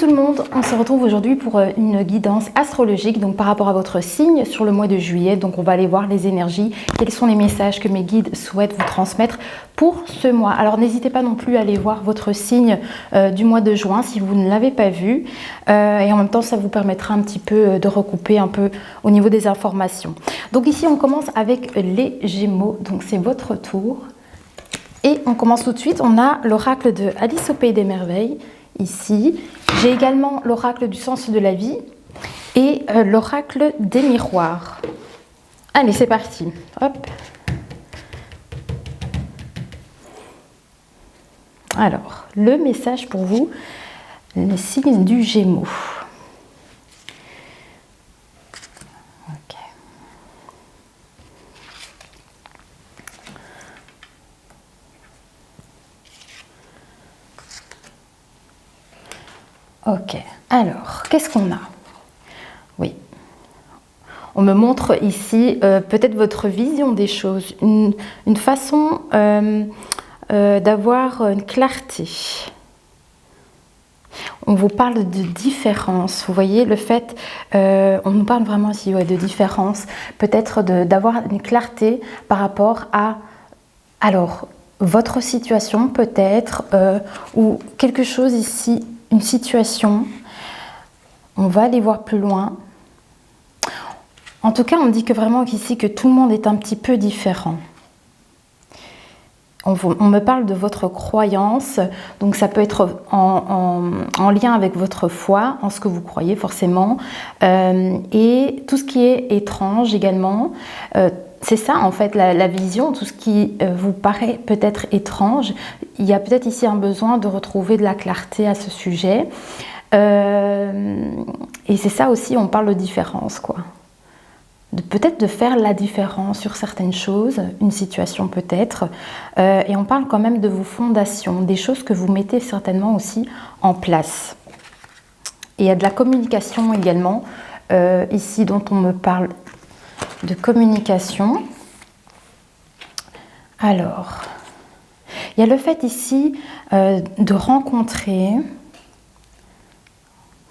tout le monde, on se retrouve aujourd'hui pour une guidance astrologique donc par rapport à votre signe sur le mois de juillet. Donc on va aller voir les énergies, quels sont les messages que mes guides souhaitent vous transmettre pour ce mois. Alors n'hésitez pas non plus à aller voir votre signe du mois de juin si vous ne l'avez pas vu et en même temps ça vous permettra un petit peu de recouper un peu au niveau des informations. Donc ici on commence avec les Gémeaux, donc c'est votre tour. Et on commence tout de suite, on a l'oracle de Alice au Pays des Merveilles, ici. J'ai également l'oracle du sens de la vie et l'oracle des miroirs. Allez, c'est parti. Hop. Alors, le message pour vous, le signe du Gémeaux. Ok, alors, qu'est-ce qu'on a? Oui, on me montre ici peut-être votre vision des choses, une façon d'avoir une clarté. On vous parle de différence, vous voyez, le fait, on nous parle vraiment ici de différence, peut-être d'avoir une clarté par rapport à, alors, votre situation peut-être, ou quelque chose ici, une situation, on va aller voir plus loin. En tout cas, on dit que vraiment ici que tout le monde est un petit peu différent. On me parle de votre croyance, donc ça peut être en lien avec votre foi, en ce que vous croyez forcément, et tout ce qui est étrange également. C'est ça en fait la vision, tout ce qui vous paraît peut-être étrange. Il y a peut-être ici un besoin de retrouver de la clarté à ce sujet. Et c'est ça aussi, on parle de différence, quoi. Peut-être de faire la différence sur certaines choses, une situation peut-être. Et on parle quand même de vos fondations, des choses que vous mettez certainement aussi en place. Et il y a de la communication également, ici dont on me parle de communication. Alors, il y a le fait ici de rencontrer.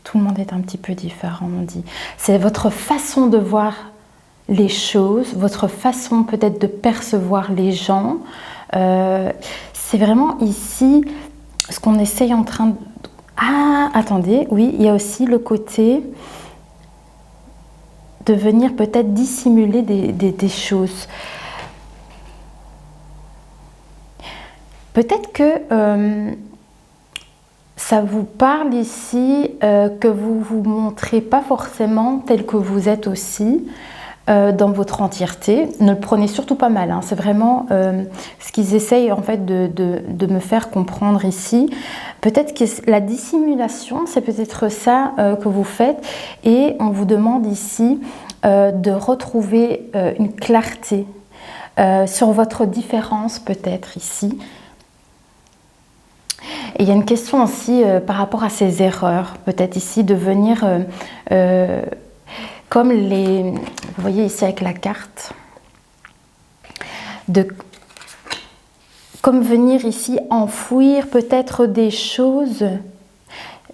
Tout le monde est un petit peu différent, on dit. C'est votre façon de voir les choses, votre façon peut-être de percevoir les gens. C'est vraiment ici ce qu'on essaye en train de... Ah, attendez, oui, il y a aussi le côté de venir peut-être dissimuler des choses. Peut-être que ça vous parle ici que vous ne vous montrez pas forcément tel que vous êtes aussi dans votre entièreté. Ne le prenez surtout pas mal, hein. C'est vraiment ce qu'ils essayent en fait de me faire comprendre ici. Peut-être que la dissimulation, c'est peut-être ça que vous faites et on vous demande ici de retrouver une clarté sur votre différence peut-être ici. Et il y a une question aussi par rapport à ces erreurs, peut-être ici de venir comme vous voyez ici avec la carte, comme venir ici enfouir peut-être des choses,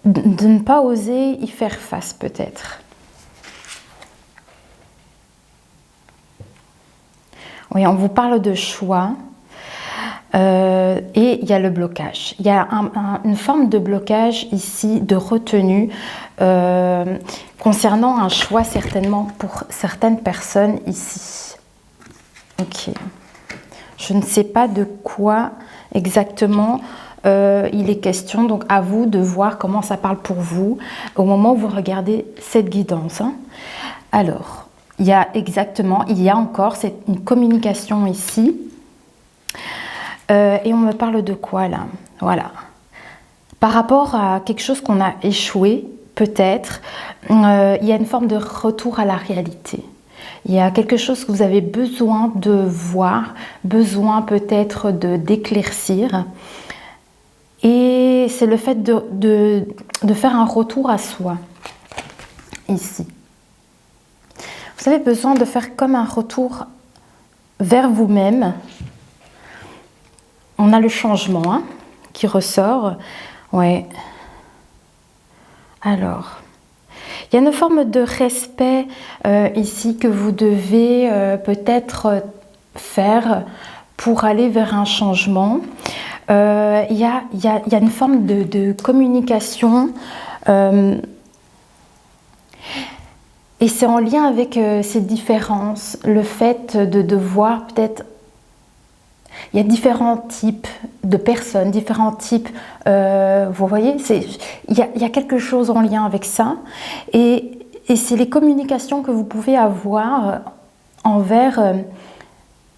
de ne pas oser y faire face peut-être. Oui, on vous parle de choix. Et il y a le blocage. Il y a une forme de blocage ici, de retenue, concernant un choix certainement pour certaines personnes ici. Ok. Je ne sais pas de quoi exactement il est question, donc à vous de voir comment ça parle pour vous au moment où vous regardez cette guidance. Hein. Alors, il y a encore une communication ici. Et on me parle de quoi là? Voilà. Par rapport à quelque chose qu'on a échoué, peut-être, il y a une forme de retour à la réalité. Il y a quelque chose que vous avez besoin de voir, besoin peut-être d'éclaircir. Et c'est le fait de faire un retour à soi, ici. Vous avez besoin de faire comme un retour vers vous-même. On a le changement hein, qui ressort. Ouais. Alors, il y a une forme de respect ici que vous devez peut-être faire pour aller vers un changement. Il y a une forme de communication et c'est en lien avec ces différences, le fait de voir peut-être, il y a différents types de personnes, différents types, vous voyez, il y a quelque chose en lien avec ça et c'est les communications que vous pouvez avoir envers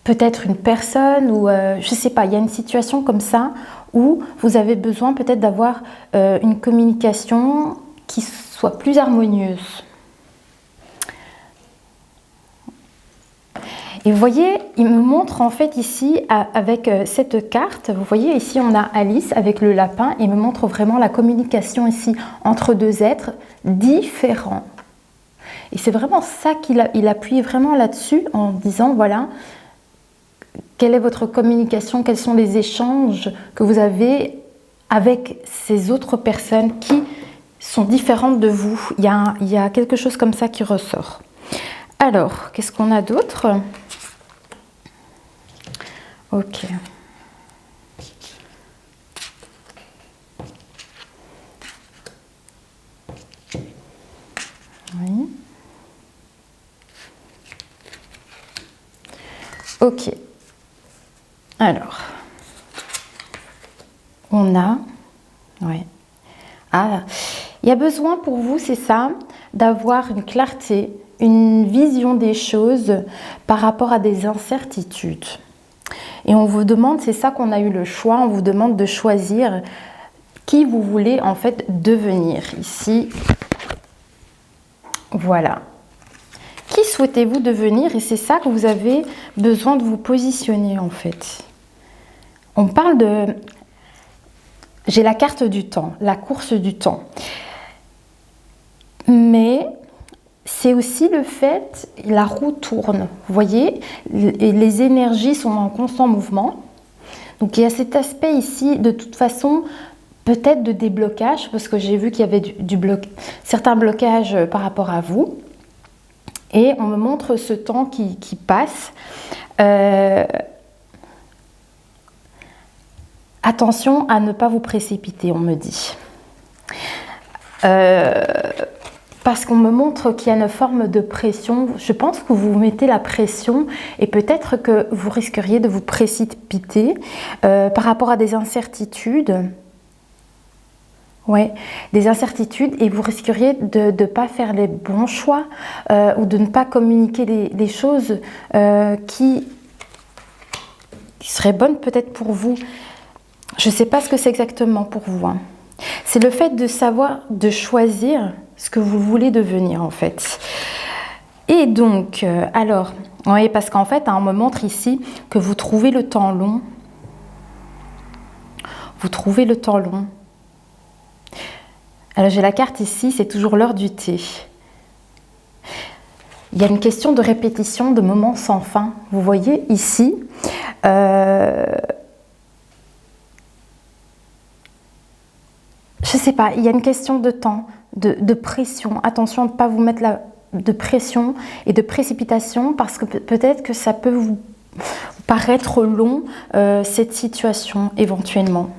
peut-être une personne ou je sais pas, il y a une situation comme ça où vous avez besoin peut-être d'avoir une communication qui soit plus harmonieuse. Et vous voyez, il me montre en fait ici avec cette carte, vous voyez ici on a Alice avec le lapin, il me montre vraiment la communication ici entre deux êtres différents. Et c'est vraiment ça qu'il appuie vraiment là-dessus en disant voilà, quelle est votre communication, quels sont les échanges que vous avez avec ces autres personnes qui sont différentes de vous. Il y a quelque chose comme ça qui ressort. Alors, qu'est-ce qu'on a d'autre? Ok. Oui. Ok. Alors, on a... Ouais. Ah, il y a besoin pour vous, c'est ça, d'avoir une clarté, une vision des choses par rapport à des incertitudes. Et on vous demande, c'est ça qu'on a eu le choix, on vous demande de choisir qui vous voulez en fait devenir. Ici, voilà. Qui souhaitez-vous devenir? Et c'est ça que vous avez besoin de vous positionner en fait. On parle de... J'ai la carte du temps, la course du temps. Mais c'est aussi le fait, la roue tourne, vous voyez, et les énergies sont en constant mouvement. Donc il y a cet aspect ici, de toute façon, peut-être de déblocage, parce que j'ai vu qu'il y avait certains blocages par rapport à vous. Et on me montre ce temps qui passe. Attention à ne pas vous précipiter, on me dit. Parce qu'on me montre qu'il y a une forme de pression. Je pense que vous mettez la pression et peut-être que vous risqueriez de vous précipiter par rapport à des incertitudes. Ouais, des incertitudes et vous risqueriez de ne pas faire les bons choix ou de ne pas communiquer les choses qui seraient bonnes peut-être pour vous. Je ne sais pas ce que c'est exactement pour vous. Hein. C'est le fait de savoir, de choisir ce que vous voulez devenir en fait. Et donc, alors, oui, parce qu'en fait, hein, on me montre ici que vous trouvez le temps long. Vous trouvez le temps long. Alors, j'ai la carte ici, c'est toujours l'heure du thé. Il y a une question de répétition, de moments sans fin. Vous voyez ici, je ne sais pas, il y a une question de temps, de pression. Attention à ne pas vous mettre de pression et de précipitation parce que peut-être que ça peut vous paraître long, cette situation éventuellement.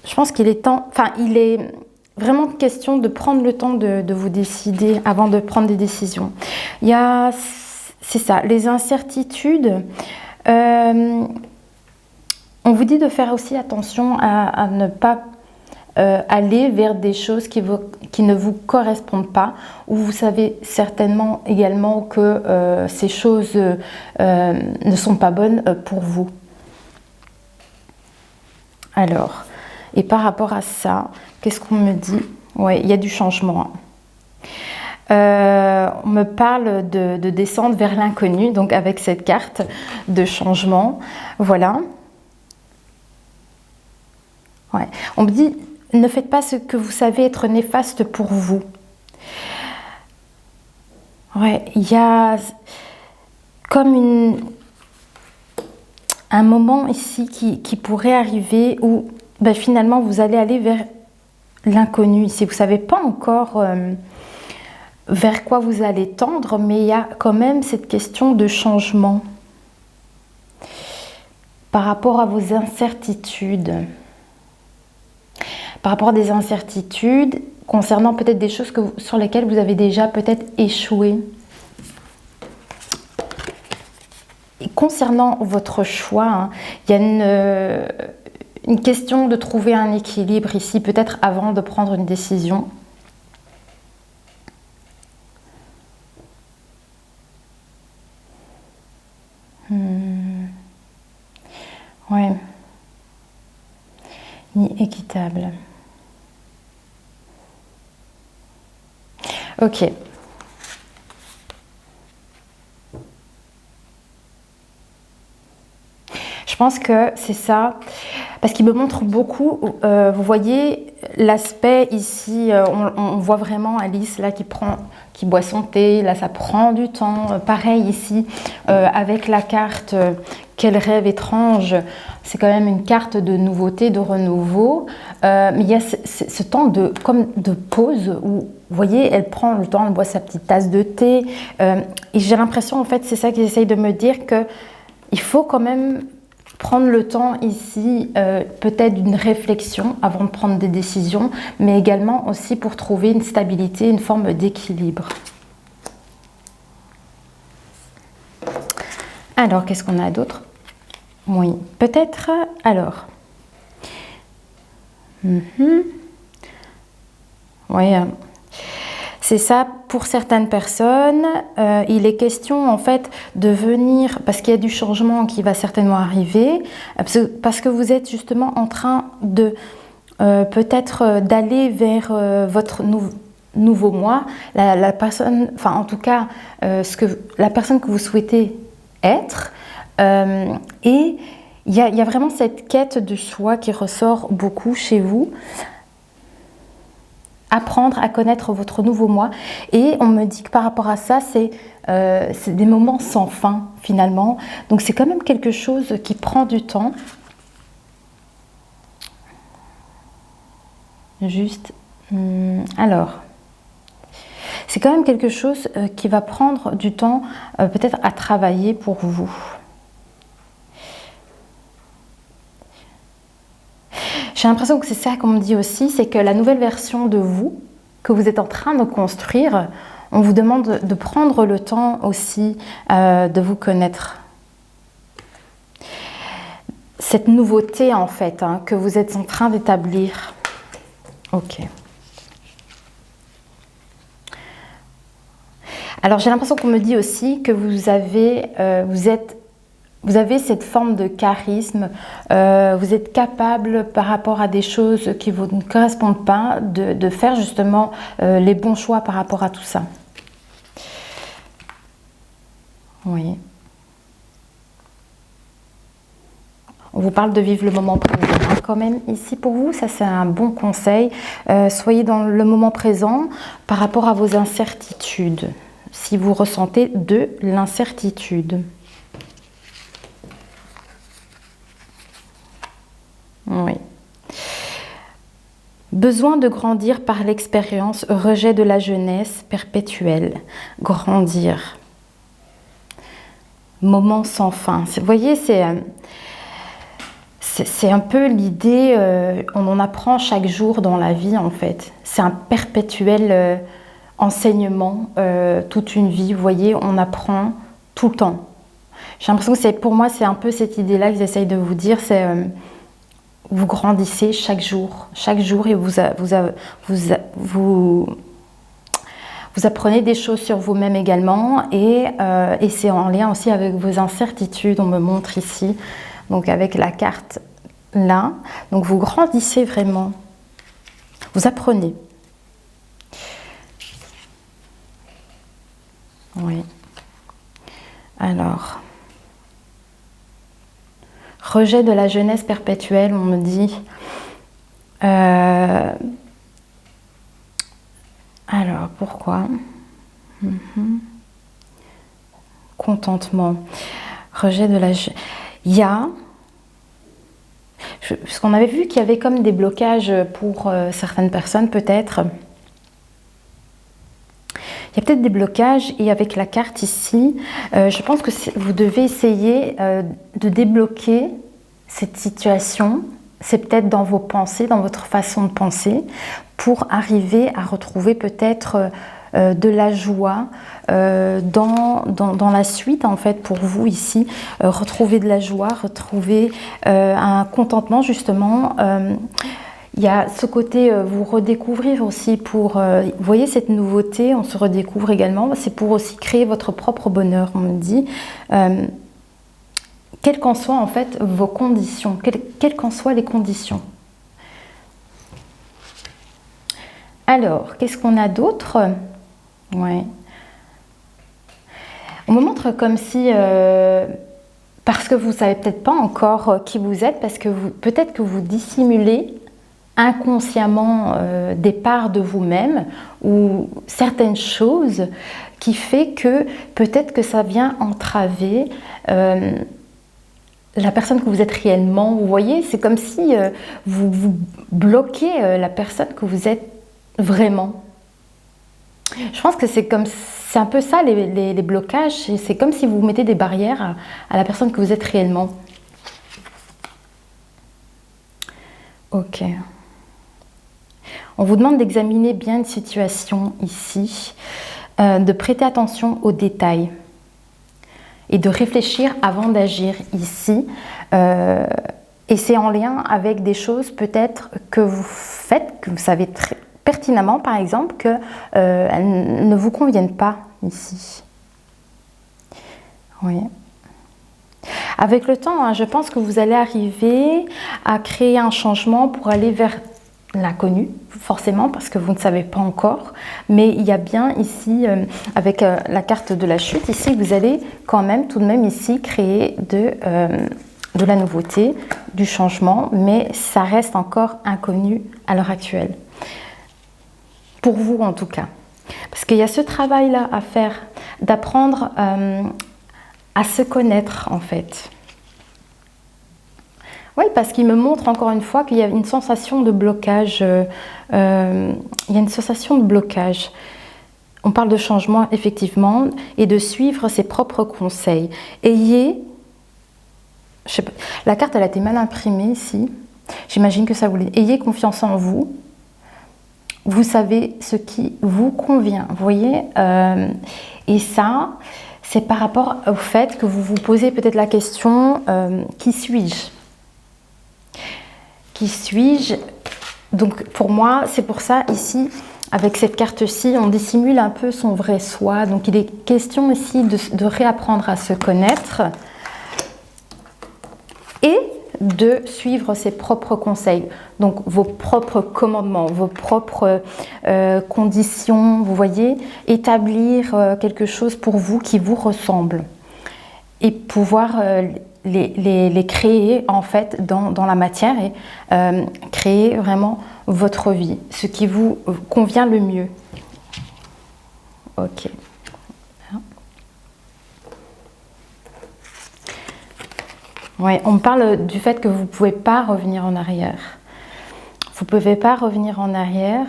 Je pense qu'il est temps, enfin il est vraiment question de prendre le temps de vous décider avant de prendre des décisions. Il y a, c'est ça, les incertitudes. On vous dit de faire aussi attention à ne pas aller vers des choses qui ne vous correspondent pas, ou vous savez certainement également que ces choses ne sont pas bonnes pour vous. Alors, et par rapport à ça, qu'est-ce qu'on me dit? Ouais, il y a du changement. On me parle de descendre vers l'inconnu, donc avec cette carte de changement. Voilà. Ouais. On me dit, ne faites pas ce que vous savez être néfaste pour vous. Ouais, il y a comme un moment ici qui pourrait arriver où ben, finalement vous allez aller vers l'inconnu ici. Vous ne savez pas encore vers quoi vous allez tendre, mais il y a quand même cette question de changement par rapport à vos incertitudes. Par rapport à des incertitudes concernant peut-être des choses sur lesquelles vous avez déjà peut-être échoué. Et concernant votre choix, hein, il y a une question de trouver un équilibre ici, peut-être avant de prendre une décision. Ouais. Ni équitable. Ok. Je pense que c'est ça, parce qu'il me montre beaucoup, vous voyez l'aspect ici, on voit vraiment Alice là qui boit son thé, là ça prend du temps, pareil ici, avec la carte Quel rêve étrange, c'est quand même une carte de nouveauté, de renouveau, mais il y a ce temps comme de pause où, vous voyez, elle prend le temps, elle boit sa petite tasse de thé, et j'ai l'impression, en fait, c'est ça qu'ils essayent de me dire, que il faut quand même prendre le temps ici, peut-être d'une réflexion avant de prendre des décisions, mais également aussi pour trouver une stabilité, une forme d'équilibre. Alors, qu'est-ce qu'on a d'autre? Oui, peut-être, alors. Oui, c'est ça, pour certaines personnes, il est question en fait de venir, parce qu'il y a du changement qui va certainement arriver, parce que vous êtes justement en train de peut-être d'aller vers votre nouveau moi, la personne, enfin en tout cas la personne que vous souhaitez être, et il y a vraiment cette quête de soi qui ressort beaucoup chez vous. Apprendre à connaître votre nouveau moi, et on me dit que par rapport à ça c'est des moments sans fin finalement, donc c'est quand même quelque chose qui prend du temps. Juste alors c'est quand même quelque chose qui va prendre du temps peut-être à travailler pour vous. J'ai l'impression que c'est ça qu'on me dit aussi, c'est que la nouvelle version de vous, que vous êtes en train de construire, on vous demande de prendre le temps aussi de vous connaître. Cette nouveauté en fait, hein, que vous êtes en train d'établir. Ok. Alors j'ai l'impression qu'on me dit aussi que vous avez cette forme de charisme, vous êtes capable par rapport à des choses qui vous ne correspondent pas, de faire justement les bons choix par rapport à tout ça. Oui. On vous parle de vivre le moment présent quand même ici pour vous, ça c'est un bon conseil. Soyez dans le moment présent par rapport à vos incertitudes, si vous ressentez de l'incertitude. Oui. Besoin de grandir par l'expérience, rejet de la jeunesse perpétuelle. Grandir. Moment sans fin. Vous voyez, c'est un peu l'idée, on en apprend chaque jour dans la vie en fait. C'est un perpétuel enseignement, toute une vie. Vous voyez, on apprend tout le temps. J'ai l'impression que pour moi, c'est un peu cette idée-là qu'ils essayent de vous dire, c'est... vous grandissez chaque jour et vous apprenez des choses sur vous-même également, et c'est en lien aussi avec vos incertitudes, on me montre ici, donc avec la carte là, donc vous grandissez vraiment, vous apprenez. Oui. Alors... rejet de la jeunesse perpétuelle, on me dit. Alors, pourquoi? Contentement. Rejet de la jeunesse. Il y a... Parce qu'on avait vu qu'il y avait comme des blocages pour certaines personnes peut-être. Il y a peut-être des blocages et avec la carte ici, je pense que vous devez essayer de débloquer cette situation. C'est peut-être dans vos pensées, dans votre façon de penser, pour arriver à retrouver peut-être de la joie dans la suite en fait pour vous ici. Retrouver de la joie, retrouver un contentement justement. Il y a ce côté, vous redécouvrir aussi pour, vous voyez cette nouveauté, on se redécouvre également, c'est pour aussi créer votre propre bonheur, on me dit, quelles qu'en soient en fait vos conditions, quelles qu'en soient les conditions. Alors, qu'est-ce qu'on a d'autre? Ouais. On me montre comme si, parce que vous ne savez peut-être pas encore qui vous êtes, parce que peut-être que vous dissimulez inconsciemment des parts de vous-même ou certaines choses qui fait que peut-être que ça vient entraver la personne que vous êtes réellement. Vous voyez, c'est comme si vous bloquez la personne que vous êtes vraiment. Je pense que c'est un peu ça les blocages, c'est comme si vous mettez des barrières à la personne que vous êtes réellement. Ok. On vous demande d'examiner bien une situation ici, de prêter attention aux détails et de réfléchir avant d'agir ici. Et c'est en lien avec des choses peut-être que vous faites, que vous savez très pertinemment par exemple, qu'elles ne vous conviennent pas ici. Oui. Avec le temps, hein, je pense que vous allez arriver à créer un changement pour aller vers l'inconnu, forcément, parce que vous ne savez pas encore. Mais il y a bien ici, avec la carte de la chute, ici, vous allez quand même, tout de même ici, créer de la nouveauté, du changement, mais ça reste encore inconnu à l'heure actuelle. Pour vous, en tout cas. Parce qu'il y a ce travail-là à faire, d'apprendre à se connaître, en fait. Oui, parce qu'il me montre encore une fois qu'il y a une sensation de blocage. Il y a une sensation de blocage. On parle de changement, effectivement, et de suivre ses propres conseils. Ayez... Je sais pas, la carte, elle a été mal imprimée ici. J'imagine que ça voulait... Ayez confiance en vous. Vous savez ce qui vous convient. Vous voyez et ça, c'est par rapport au fait que vous vous posez peut-être la question qui suis-je? Qui suis-je? Donc pour moi, c'est pour ça ici, avec cette carte-ci, on dissimule un peu son vrai soi. Donc il est question ici de réapprendre à se connaître et de suivre ses propres conseils. Donc vos propres commandements, vos propres conditions, vous voyez, établir quelque chose pour vous qui vous ressemble et pouvoir les créer en fait dans la matière et créer vraiment votre vie, ce qui vous convient le mieux. Ok. Ouais, on parle du fait que vous ne pouvez pas revenir en arrière. Vous ne pouvez pas revenir en arrière.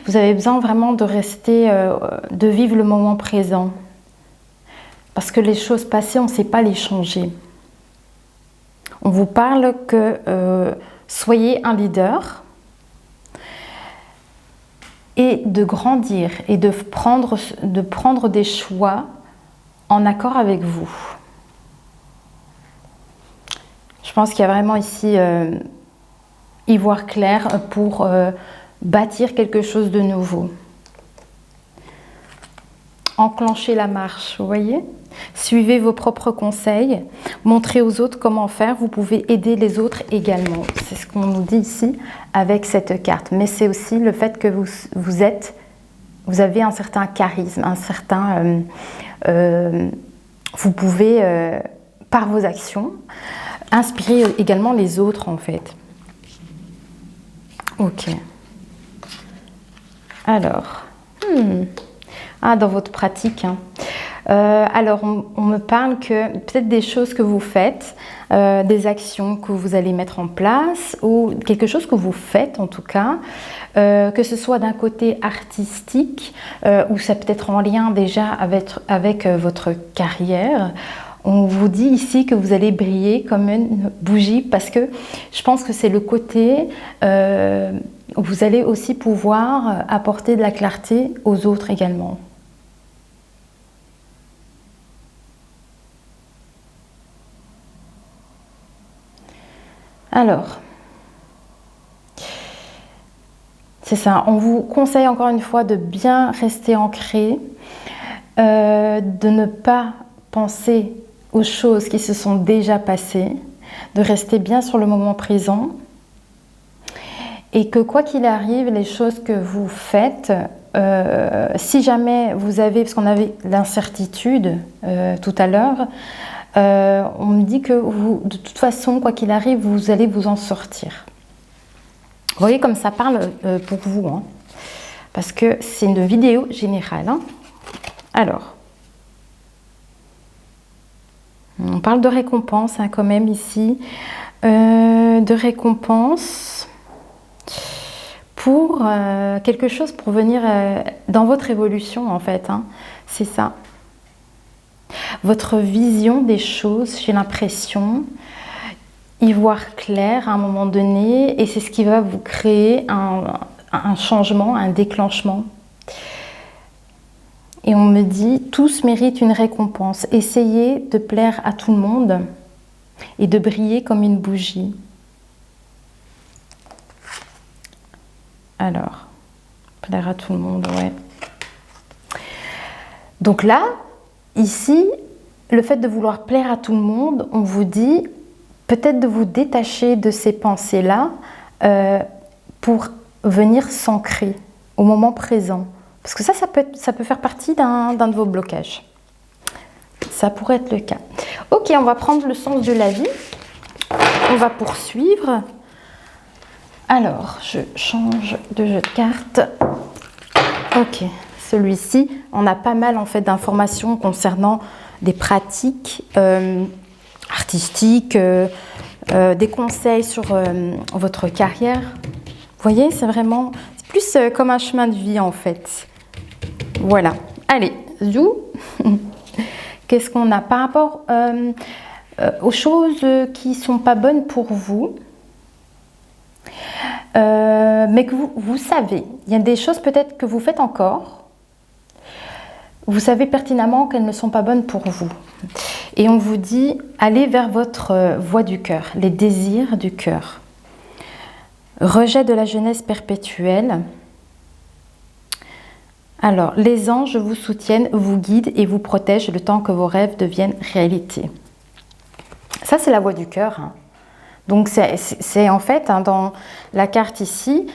Vous avez besoin vraiment de rester, de vivre le moment présent. Parce que les choses passées, on ne sait pas les changer. On vous parle que soyez un leader et de grandir et de prendre des choix en accord avec vous. Je pense qu'il y a vraiment ici y voir clair pour bâtir quelque chose de nouveau. Enclenchez la marche, vous voyez? Suivez vos propres conseils, montrez aux autres comment faire, vous pouvez aider les autres également. C'est ce qu'on nous dit ici avec cette carte. Mais c'est aussi le fait que vous avez un certain charisme, un certain... vous pouvez, par vos actions, inspirer également les autres en fait. Ok. Alors, dans votre pratique, hein, Alors, on me parle que peut-être des choses que vous faites, des actions que vous allez mettre en place ou quelque chose que vous faites en tout cas, que ce soit d'un côté artistique ou ça peut être en lien déjà avec votre carrière. On vous dit ici que vous allez briller comme une bougie parce que je pense que c'est le côté où vous allez aussi pouvoir apporter de la clarté aux autres également. Alors, c'est ça, on vous conseille encore une fois de bien rester ancré, de ne pas penser aux choses qui se sont déjà passées, de rester bien sur le moment présent et que quoi qu'il arrive, les choses que vous faites, si jamais vous avez, parce qu'on avait l'incertitude tout à l'heure, on me dit que vous, de toute façon, quoi qu'il arrive, vous allez vous en sortir. Vous voyez comme ça parle pour vous, hein, parce que c'est une vidéo générale. Hein. Alors, on parle de récompense hein, quand même ici, de récompense pour quelque chose pour venir dans votre évolution en fait, hein, c'est ça. Votre vision des choses, j'ai l'impression, y voir clair à un moment donné et c'est ce qui va vous créer un changement, un déclenchement. Et on me dit, tous méritent une récompense. Essayez de plaire à tout le monde et de briller comme une bougie. Alors, plaire à tout le monde, ouais. Donc là, ici, le fait de vouloir plaire à tout le monde, on vous dit peut-être de vous détacher de ces pensées-là pour venir s'ancrer au moment présent. Parce que ça peut faire partie d'un de vos blocages. Ça pourrait être le cas. Ok, on va prendre le sens de la vie. On va poursuivre. Alors, je change de jeu de cartes. Ok, celui-ci, on a pas mal en fait d'informations concernant des pratiques artistiques, des conseils sur votre carrière. Vous voyez, c'est vraiment plus comme un chemin de vie en fait. Voilà. Allez, zou. Qu'est-ce qu'on a par rapport aux choses qui ne sont pas bonnes pour vous, mais que vous savez. Il y a des choses peut-être que vous faites encore. Vous savez pertinemment qu'elles ne sont pas bonnes pour vous. Et on vous dit, allez vers votre voie du cœur, les désirs du cœur. Rejet de la jeunesse perpétuelle. Alors, les anges vous soutiennent, vous guident et vous protègent le temps que vos rêves deviennent réalité. Ça, c'est la voie du cœur. Hein. Donc, c'est en fait, hein, dans la carte ici,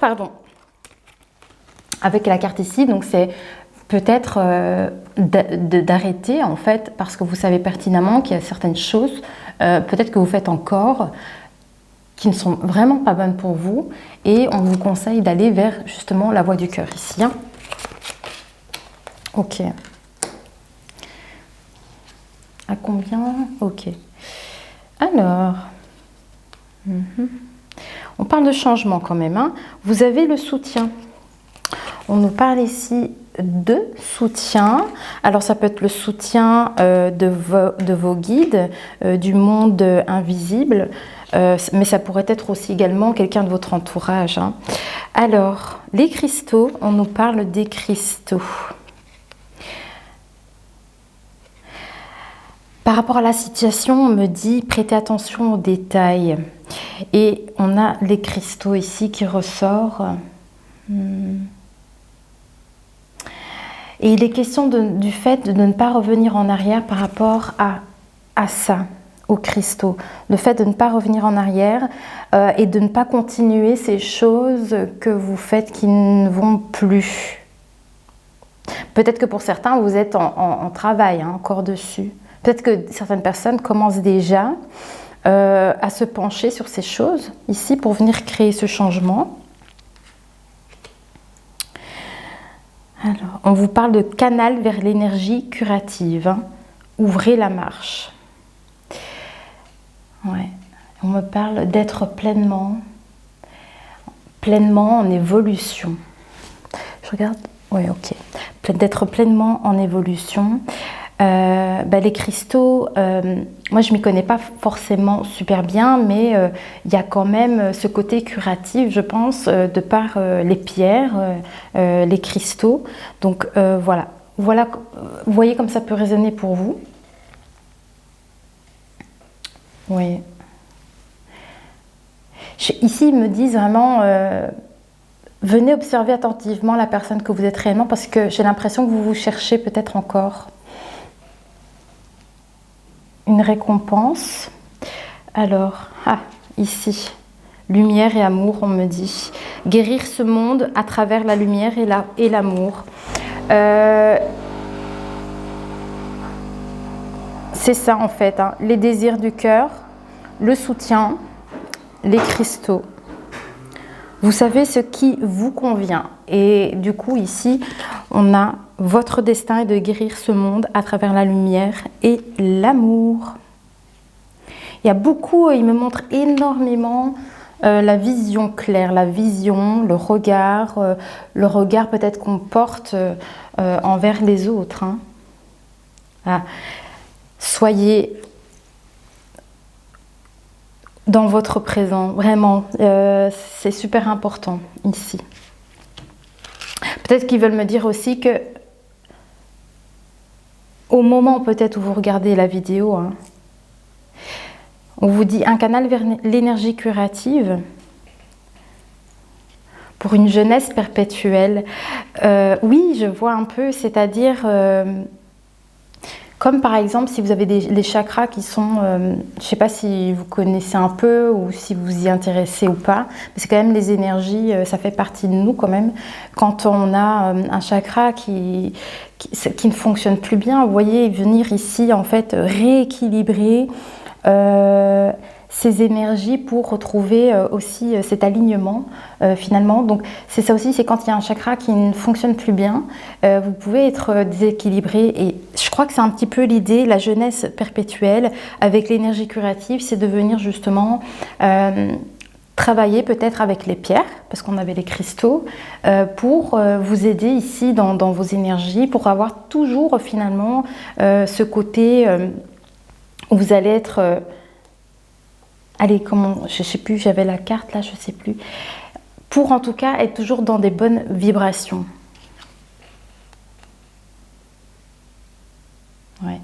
pardon, avec la carte ici, donc c'est peut-être d'arrêter, en fait, parce que vous savez pertinemment qu'il y a certaines choses, peut-être que vous faites encore, qui ne sont vraiment pas bonnes pour vous et on vous conseille d'aller vers justement la voie du cœur ici. Hein. Ok. À combien? Ok. Alors, on parle de changement quand même. Hein. Vous avez le soutien. On nous parle ici de soutien. Alors ça peut être le soutien de vos guides, du monde invisible, mais ça pourrait être aussi également quelqu'un de votre entourage. Hein. Alors, les cristaux, on nous parle des cristaux. Par rapport à la situation, on me dit prêtez attention aux détails. Et on a les cristaux ici qui ressortent. Et il est question du fait de ne pas revenir en arrière par rapport à ça, aux cristaux. Le fait de ne pas revenir en arrière et de ne pas continuer ces choses que vous faites qui ne vont plus. Peut-être que pour certains, vous êtes en travail, hein, encore dessus. Peut-être que certaines personnes commencent déjà à se pencher sur ces choses ici pour venir créer ce changement. Alors... On vous parle de canal vers l'énergie curative. Hein. Ouvrez la marche. Ouais. On me parle d'être pleinement en évolution. Je regarde. Oui, ok. D'être pleinement en évolution. Les cristaux, moi je m'y connais pas forcément super bien, mais il y a quand même ce côté curatif, je pense, de par les pierres, les cristaux. Donc voilà, vous voyez comme ça peut résonner pour vous. Oui. Ici ils me disent vraiment, venez observer attentivement la personne que vous êtes réellement, parce que j'ai l'impression que vous vous cherchez peut-être encore. Une récompense. Alors, ici, lumière et amour, on me dit. Guérir ce monde à travers la lumière et l'amour. C'est ça en fait, hein. Les désirs du cœur, le soutien, les cristaux. Vous savez ce qui vous convient. Et du coup, ici, on a votre destin est de guérir ce monde à travers la lumière et l'amour. Il y a beaucoup, il me montre énormément la vision claire, la vision, le regard peut-être qu'on porte envers les autres. Hein. Ah. Soyez dans votre présent, vraiment, c'est super important ici. Peut-être qu'ils veulent me dire aussi que au moment peut-être où vous regardez la vidéo, hein, on vous dit un canal vers l'énergie curative pour une jeunesse perpétuelle. Oui, je vois un peu, c'est-à-dire comme par exemple si vous avez les chakras qui sont, je ne sais pas si vous connaissez un peu ou si vous y intéressez ou pas, mais c'est quand même les énergies, ça fait partie de nous quand même. Quand on a un chakra qui ne fonctionne plus bien, vous voyez, venir ici en fait rééquilibrer ces énergies pour retrouver aussi cet alignement finalement. Donc c'est ça aussi, c'est quand il y a un chakra qui ne fonctionne plus bien, vous pouvez être déséquilibré, et je crois que c'est un petit peu l'idée, la jeunesse perpétuelle avec l'énergie curative, c'est de venir justement travailler peut-être avec les pierres, parce qu'on avait les cristaux, pour vous aider ici dans vos énergies, pour avoir toujours finalement ce côté où vous allez être... allez, comment, je ne sais plus, j'avais la carte là, je ne sais plus. Pour en tout cas être toujours dans des bonnes vibrations. Ouais.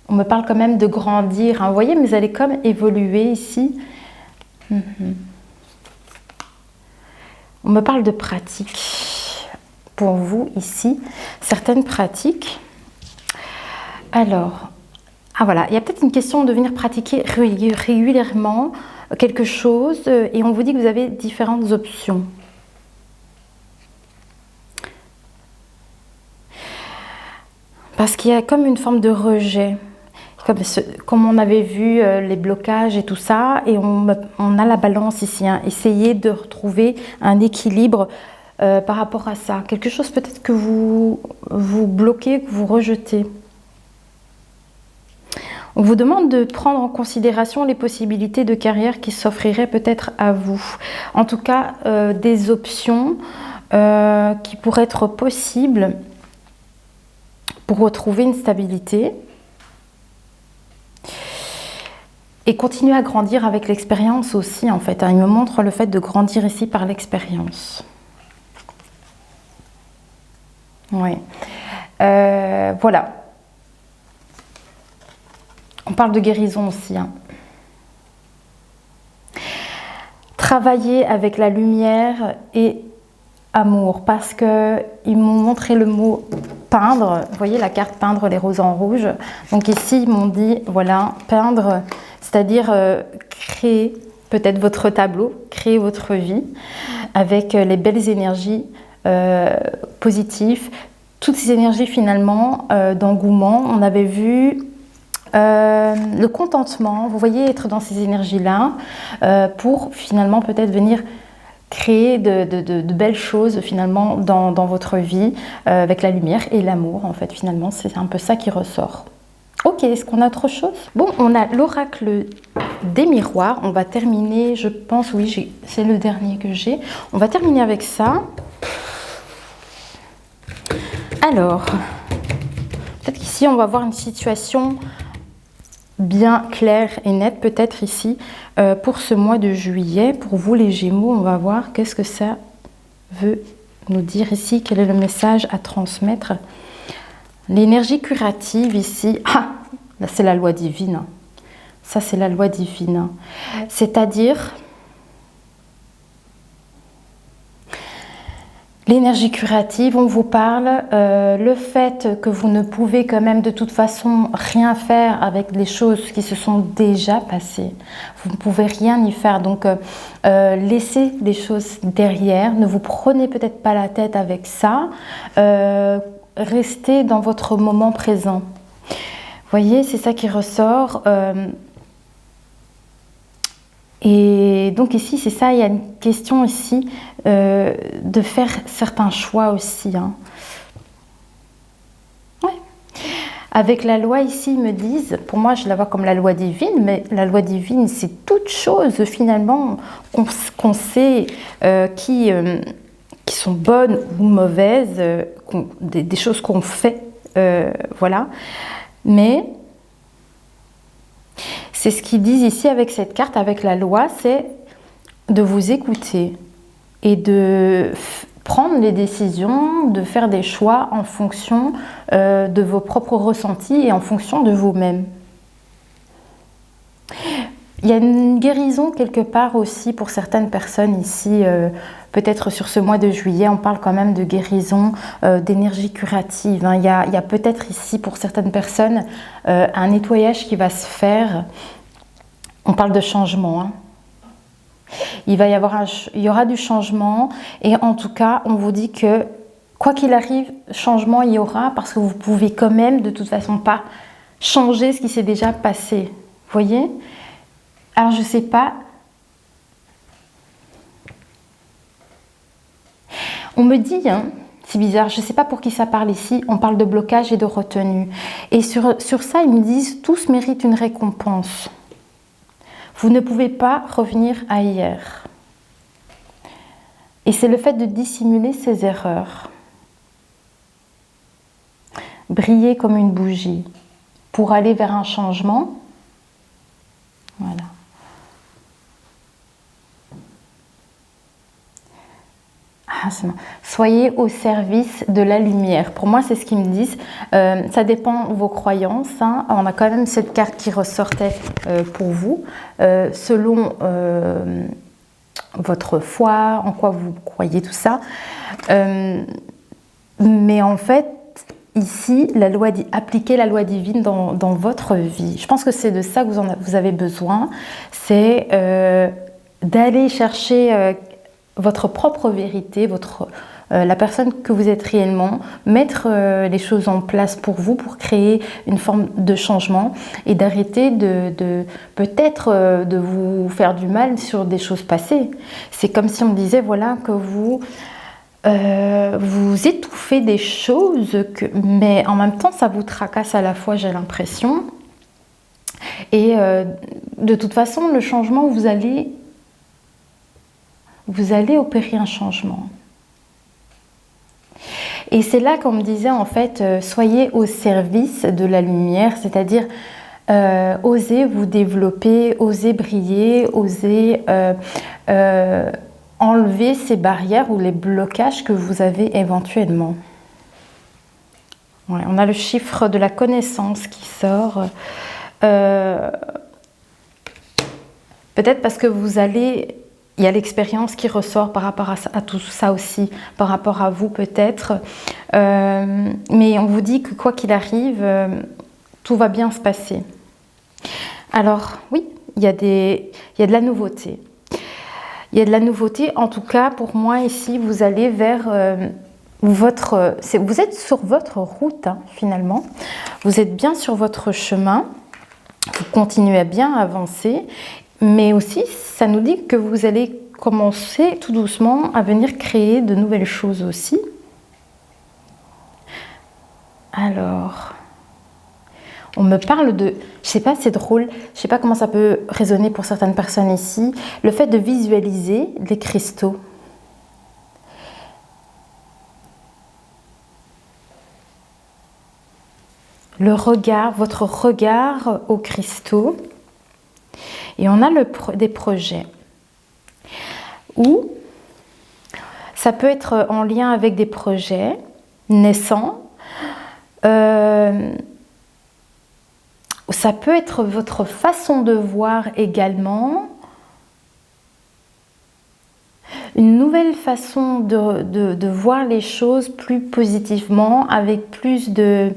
On me parle quand même de grandir, hein. Vous voyez, mais vous allez comme évoluer ici. On me parle de pratiques. Pour vous ici, certaines pratiques. Alors... ah voilà, il y a peut-être une question de venir pratiquer régulièrement quelque chose et on vous dit que vous avez différentes options. Parce qu'il y a comme une forme de rejet, comme on avait vu les blocages et tout ça, et on a la balance ici, hein. Essayez de retrouver un équilibre par rapport à ça. Quelque chose peut-être que vous bloquez, que vous rejetez. On vous demande de prendre en considération les possibilités de carrière qui s'offriraient peut-être à vous. En tout cas, des options qui pourraient être possibles pour retrouver une stabilité et continuer à grandir avec l'expérience aussi, en fait. Il me montre le fait de grandir ici par l'expérience. Oui. Voilà. On parle de guérison aussi. Hein. Travailler avec la lumière et amour, parce qu'ils m'ont montré le mot peindre. Vous voyez la carte peindre les roses en rouge. Donc ici, ils m'ont dit, voilà, peindre, c'est-à-dire créer peut-être votre tableau, créer votre vie avec les belles énergies positives. Toutes ces énergies finalement d'engouement. On avait vu... le contentement, vous voyez, être dans ces énergies-là pour finalement peut-être venir créer de belles choses finalement dans votre vie avec la lumière et l'amour en fait finalement c'est un peu ça qui ressort. Ok, est-ce qu'on a autre chose? Bon, on a l'oracle des miroirs, on va terminer, je pense, oui, c'est le dernier que j'ai. On va terminer avec ça. Alors, peut-être qu'ici on va voir une situation bien claire et nette, peut-être ici, pour ce mois de juillet. Pour vous les Gémeaux, on va voir qu'est-ce que ça veut nous dire ici, quel est le message à transmettre. L'énergie curative ici, ah, là c'est la loi divine. Ça c'est la loi divine. C'est-à-dire, l'énergie curative, on vous parle, le fait que vous ne pouvez quand même de toute façon rien faire avec les choses qui se sont déjà passées. Vous ne pouvez rien y faire, donc laissez les choses derrière, ne vous prenez peut-être pas la tête avec ça. Restez dans votre moment présent. Vous voyez, c'est ça qui ressort. Et donc ici, c'est ça, il y a une question ici de faire certains choix aussi. Hein. Ouais. Avec la loi ici, ils me disent, pour moi je la vois comme la loi divine, mais la loi divine, c'est toute chose finalement qu'on sait qui sont bonnes ou mauvaises, des choses qu'on fait, voilà. Mais c'est ce qu'ils disent ici avec cette carte, avec la loi, c'est de vous écouter et de prendre les décisions, de faire des choix en fonction de vos propres ressentis et en fonction de vous-même. Il y a une guérison quelque part aussi pour certaines personnes ici, peut-être sur ce mois de juillet, on parle quand même de guérison, d'énergie curative. Hein. Il y a peut-être ici pour certaines personnes un nettoyage qui va se faire. On parle de changement. Hein. Il y aura du changement et en tout cas, on vous dit que quoi qu'il arrive, changement il y aura parce que vous pouvez quand même de toute façon pas changer ce qui s'est déjà passé. Vous voyez ? Alors, je ne sais pas. On me dit, hein, c'est bizarre, je ne sais pas pour qui ça parle ici, on parle de blocage et de retenue. Et sur ça, ils me disent, tous méritent une récompense. Vous ne pouvez pas revenir à hier. Et c'est le fait de dissimuler ces erreurs. Briller comme une bougie pour aller vers un changement. Voilà. Soyez au service de la lumière. Pour moi, c'est ce qu'ils me disent. Ça dépend de vos croyances. Hein. On a quand même cette carte qui ressortait pour vous. Selon votre foi, en quoi vous croyez, tout ça. Mais en fait, ici, appliquez la loi divine dans votre vie. Je pense que c'est de ça que vous avez besoin. C'est d'aller chercher votre propre vérité, la personne que vous êtes réellement, mettre les choses en place pour vous, pour créer une forme de changement et d'arrêter peut-être de vous faire du mal sur des choses passées. C'est comme si on disait voilà, que vous étouffez des choses, mais en même temps ça vous tracasse à la fois, j'ai l'impression. Et de toute façon, le changement, vous allez opérer un changement. Et c'est là qu'on me disait en fait, soyez au service de la lumière, c'est-à-dire osez vous développer, osez briller, osez enlever ces barrières ou les blocages que vous avez éventuellement. Ouais, on a le chiffre de la connaissance qui sort. Peut-être parce que il y a l'expérience qui ressort par rapport à tout ça aussi, par rapport à vous peut-être. Mais on vous dit que quoi qu'il arrive, tout va bien se passer. Alors oui, il y a de la nouveauté. Il y a de la nouveauté, en tout cas pour moi ici, vous allez vers vous êtes sur votre route hein, finalement. Vous êtes bien sur votre chemin, vous continuez à bien avancer. Mais aussi, ça nous dit que vous allez commencer tout doucement à venir créer de nouvelles choses aussi. Alors, on me parle de, je sais pas, c'est drôle, je sais pas comment ça peut résonner pour certaines personnes ici, le fait de visualiser les cristaux. Le regard, votre regard aux cristaux. Et on a des projets où ça peut être en lien avec des projets naissants. Ça peut être votre façon de voir également. Une nouvelle façon de voir les choses plus positivement, avec plus de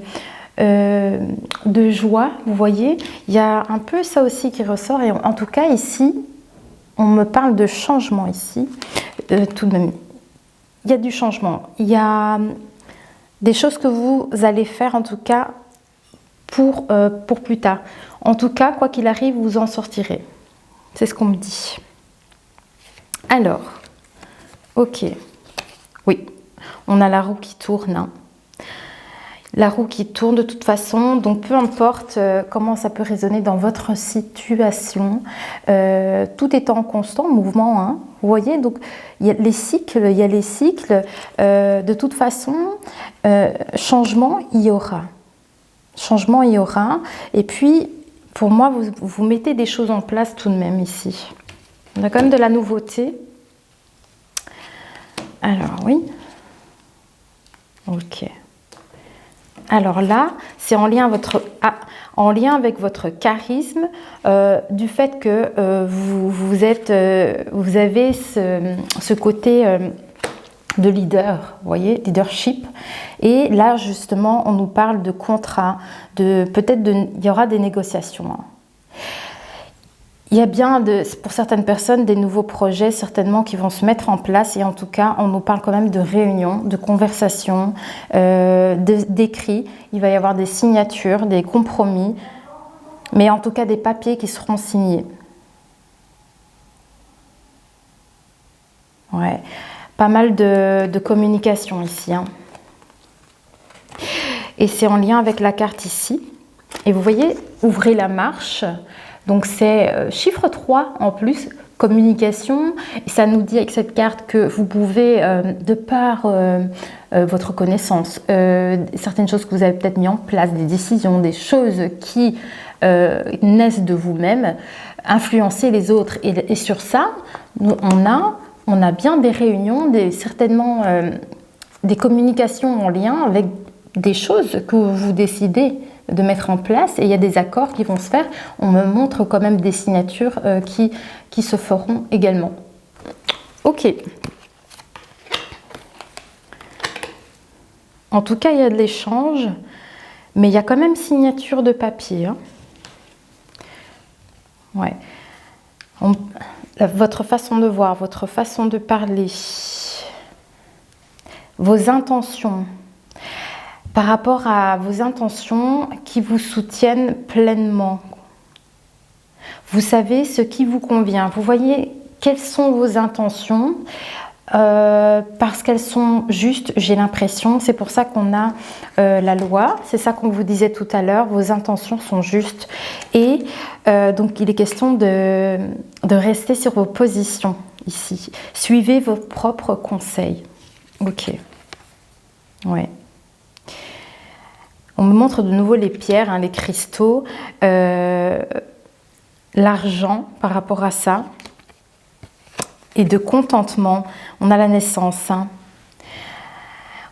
joie, vous voyez. Il y a un peu ça aussi qui ressort. Et en tout cas, ici, on me parle de changement ici. Tout de même, il y a du changement. Il y a des choses que vous allez faire, en tout cas, pour plus tard. En tout cas, quoi qu'il arrive, vous en sortirez. C'est ce qu'on me dit. Alors, ok. Oui, on a la roue qui tourne. Hein. La roue qui tourne de toute façon. Donc, peu importe comment ça peut résonner dans votre situation, tout est en constant mouvement. Hein. Vous voyez, donc, il y a les cycles. De toute façon, changement, il y aura. Changement, il y aura. Et puis, pour moi, vous mettez des choses en place tout de même ici. On a quand même de la nouveauté. Alors, oui. Ok. Alors là, c'est en lien avec votre charisme, du fait que vous avez ce côté de leader, vous voyez, leadership. Et là, justement, on nous parle de contrat, il y aura des négociations. Hein. Il y a bien, pour certaines personnes, des nouveaux projets certainement qui vont se mettre en place. Et en tout cas, on nous parle quand même de réunions, de conversations, d'écrits. Il va y avoir des signatures, des compromis, mais en tout cas des papiers qui seront signés. Ouais. Pas mal de communication ici. Hein. Et c'est en lien avec la carte ici. Et vous voyez, ouvrez la marche. Donc c'est chiffre 3 en plus, communication. Et ça nous dit avec cette carte que vous pouvez, de par votre connaissance, certaines choses que vous avez peut-être mis en place, des décisions, des choses qui naissent de vous-même, influencer les autres. Et sur ça, on a bien des réunions, certainement des communications en lien avec des choses que vous décidez de mettre en place. Et il y a des accords qui vont se faire. On me montre quand même des signatures qui se feront également. Ok. En tout cas, il y a de l'échange, mais il y a quand même signature de papier. Hein. Ouais. Votre façon de voir, votre façon de parler, vos intentions, par rapport à vos intentions qui vous soutiennent pleinement. Vous savez ce qui vous convient. Vous voyez quelles sont vos intentions parce qu'elles sont justes, j'ai l'impression. C'est pour ça qu'on a la loi. C'est ça qu'on vous disait tout à l'heure. Vos intentions sont justes. Et donc, il est question de rester sur vos positions ici. Suivez vos propres conseils. Ok. Ouais. On me montre de nouveau les pierres, hein, les cristaux, l'argent par rapport à ça, et de contentement. On a la naissance, hein.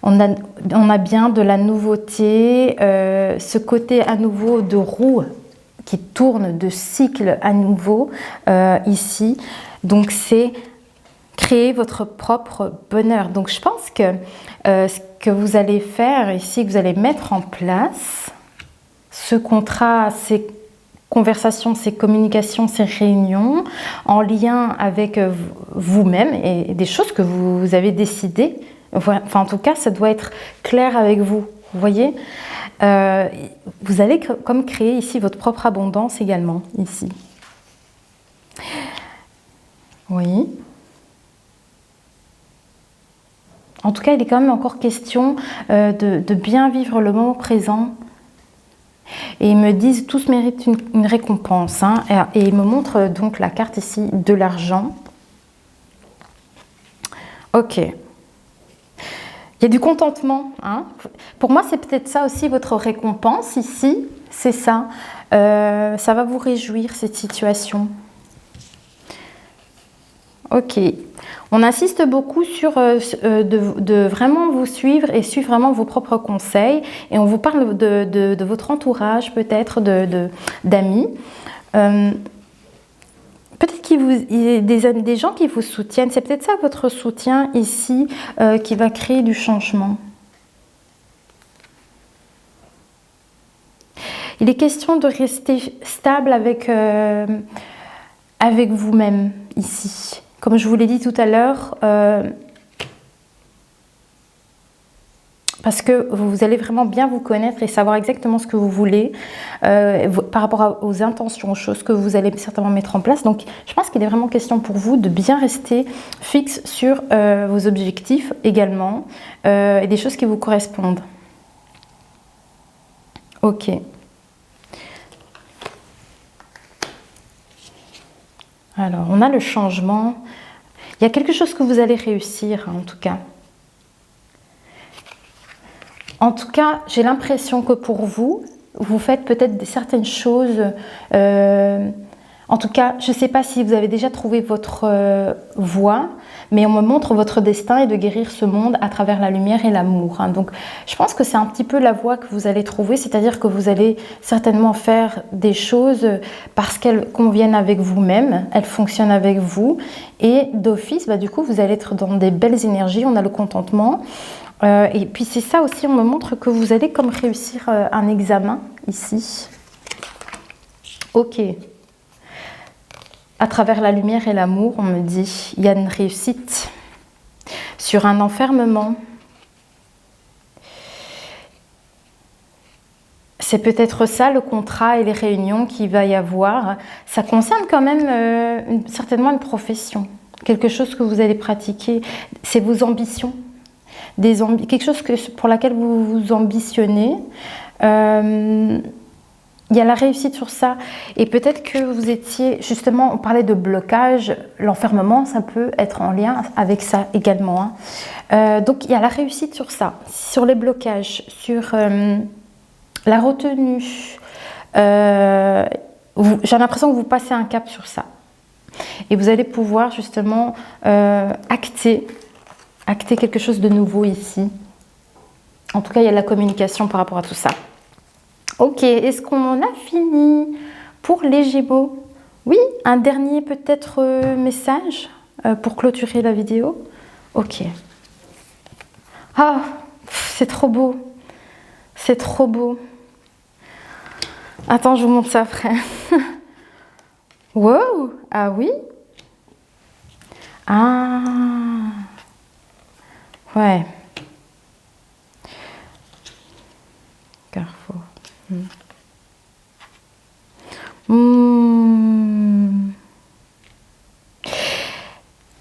On a bien de la nouveauté, ce côté à nouveau de roue qui tourne, de cycle à nouveau ici. Donc c'est créer votre propre bonheur. Donc je pense que ce que vous allez faire ici, que vous allez mettre en place, ce contrat, ces conversations, ces communications, ces réunions, en lien avec vous-même et des choses que vous avez décidées. Enfin, en tout cas, ça doit être clair avec vous. Vous voyez, vous allez comme créer ici votre propre abondance également, ici. Oui. En tout cas, il est quand même encore question de bien vivre le moment présent. Et ils me disent tous méritent une récompense. Hein, et ils me montrent donc la carte ici de l'argent. Ok. Il y a du contentement. Hein. Pour moi, c'est peut-être ça aussi votre récompense ici. C'est ça. Ça va vous réjouir, cette situation. Ok. On insiste beaucoup sur de vraiment vous suivre et suivre vraiment vos propres conseils. Et on vous parle de votre entourage, peut-être d'amis. Peut-être qu'il y a des gens qui vous soutiennent. C'est peut-être ça votre soutien ici qui va créer du changement. Il est question de rester stable avec vous-même ici. Comme je vous l'ai dit tout à l'heure, parce que vous allez vraiment bien vous connaître et savoir exactement ce que vous voulez par rapport aux intentions, aux choses que vous allez certainement mettre en place. Donc, je pense qu'il est vraiment question pour vous de bien rester fixe sur vos objectifs également et des choses qui vous correspondent. Ok. Alors, on a le changement. Il y a quelque chose que vous allez réussir, hein, en tout cas. En tout cas, j'ai l'impression que pour vous, vous faites peut-être certaines choses. En tout cas, je ne sais pas si vous avez déjà trouvé votre voie, mais on me montre votre destin est de guérir ce monde à travers la lumière et l'amour. Hein. Donc, je pense que c'est un petit peu la voie que vous allez trouver, c'est-à-dire que vous allez certainement faire des choses parce qu'elles conviennent avec vous-même, elles fonctionnent avec vous. Et d'office, du coup, vous allez être dans des belles énergies, on a le contentement. Et puis c'est ça aussi, on me montre que vous allez comme réussir un examen ici. Ok. À travers la lumière et l'amour, on me dit, il y a une réussite sur un enfermement. C'est peut-être ça le contrat et les réunions qu'il va y avoir. Ça concerne quand même certainement une profession, quelque chose que vous allez pratiquer. C'est vos ambitions. Quelque chose pour laquelle vous vous ambitionnez. Il y a la réussite sur ça. Et peut-être que vous étiez, justement, on parlait de blocage, l'enfermement, ça peut être en lien avec ça également. Hein. Donc, il y a la réussite sur ça, sur les blocages, sur la retenue. J'ai l'impression que vous passez un cap sur ça. Et vous allez pouvoir, justement, acter quelque chose de nouveau ici. En tout cas, il y a de la communication par rapport à tout ça. Ok, est-ce qu'on a fini pour les Gémeaux? Oui, un dernier peut-être message pour clôturer la vidéo. Ok. Ah, c'est trop beau. C'est trop beau. Attends, je vous montre ça après. Wow, ah oui. Ah. Ouais. Carrefour.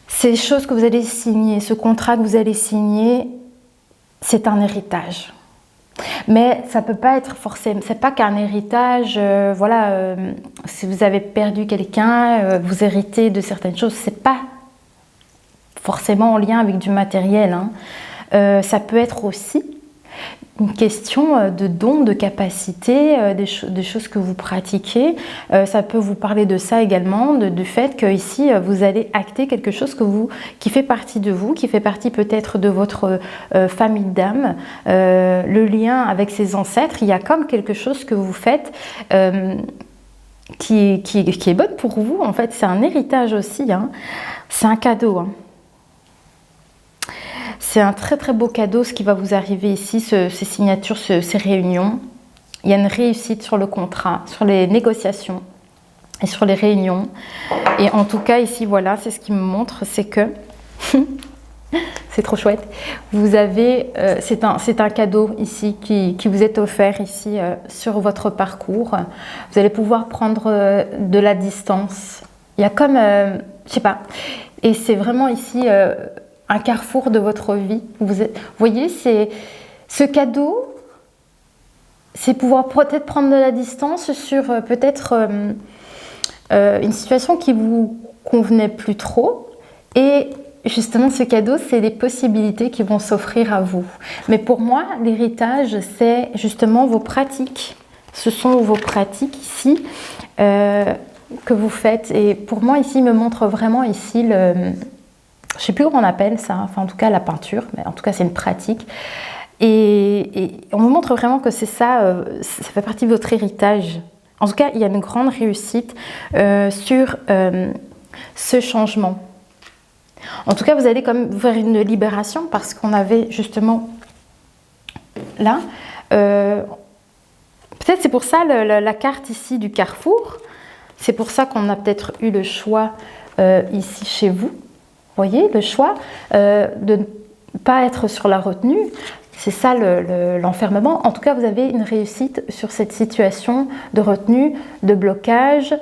Ces choses que vous allez signer, ce contrat que vous allez signer, c'est un héritage. Mais ça peut pas être forcément, c'est pas qu'un héritage, si vous avez perdu quelqu'un, vous héritez de certaines choses, c'est pas forcément en lien avec du matériel. Hein. Ça peut être aussi une question de dons, de capacités, des choses que vous pratiquez. Ça peut vous parler de ça également, du fait que ici vous allez acter quelque chose qui fait partie de vous, qui fait partie peut-être de votre famille d'âme, le lien avec ses ancêtres. Il y a comme quelque chose que vous faites qui est bonne pour vous. En fait, c'est un héritage aussi. Hein. C'est un cadeau. Hein. C'est un très très beau cadeau ce qui va vous arriver ici, ces signatures, ces réunions. Il y a une réussite sur le contrat, sur les négociations et sur les réunions. Et en tout cas ici, voilà, c'est ce qui me montre, c'est que, c'est trop chouette, vous avez, c'est un cadeau ici qui vous est offert ici sur votre parcours. Vous allez pouvoir prendre de la distance. Il y a comme, je sais pas, et c'est vraiment ici... un carrefour de votre vie. Vous voyez, c'est ce cadeau, c'est pouvoir peut-être prendre de la distance sur peut-être une situation qui vous convenait plus trop. Et justement, ce cadeau, c'est les possibilités qui vont s'offrir à vous. Mais pour moi, l'héritage, c'est justement vos pratiques. Ce sont vos pratiques ici que vous faites. Et pour moi, ici, il me montre vraiment ici le... Je ne sais plus comment on appelle ça, enfin en tout cas la peinture, mais en tout cas c'est une pratique. Et on me montre vraiment que c'est ça, ça fait partie de votre héritage. En tout cas, il y a une grande réussite sur ce changement. En tout cas, vous allez comme vers une libération parce qu'on avait justement là, peut-être c'est pour ça la carte ici du carrefour, c'est pour ça qu'on a peut-être eu le choix ici chez vous. Vous voyez, le choix de ne pas être sur la retenue, c'est ça l'enfermement. En tout cas, vous avez une réussite sur cette situation de retenue, de blocage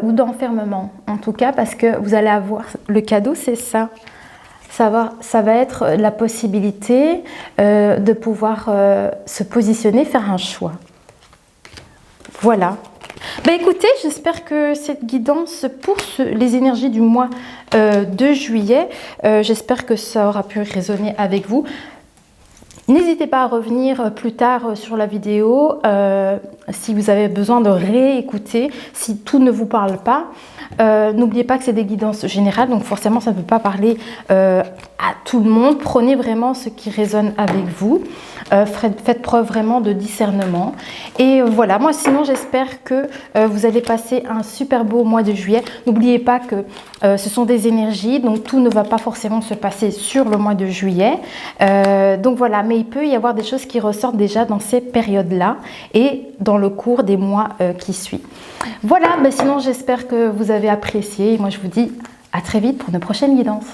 ou d'enfermement. En tout cas, parce que vous allez avoir le cadeau, c'est ça. Ça va être la possibilité de pouvoir se positionner, faire un choix. Voilà. Ben écoutez, j'espère que cette guidance pour les énergies du mois de juillet, j'espère que ça aura pu résonner avec vous. N'hésitez pas à revenir plus tard sur la vidéo si vous avez besoin de réécouter, si tout ne vous parle pas. N'oubliez pas que c'est des guidances générales, donc forcément ça ne peut pas parler à tout le monde. Prenez vraiment ce qui résonne avec vous. Faites preuve vraiment de discernement. Et voilà, moi sinon j'espère que vous allez passer un super beau mois de juillet. N'oubliez pas que ce sont des énergies, donc tout ne va pas forcément se passer sur le mois de juillet. Donc voilà, mais il peut y avoir des choses qui ressortent déjà dans ces périodes-là et dans le cours des mois qui suivent. Voilà, mais sinon j'espère que vous avez apprécié. Moi je vous dis à très vite pour une prochaine guidance.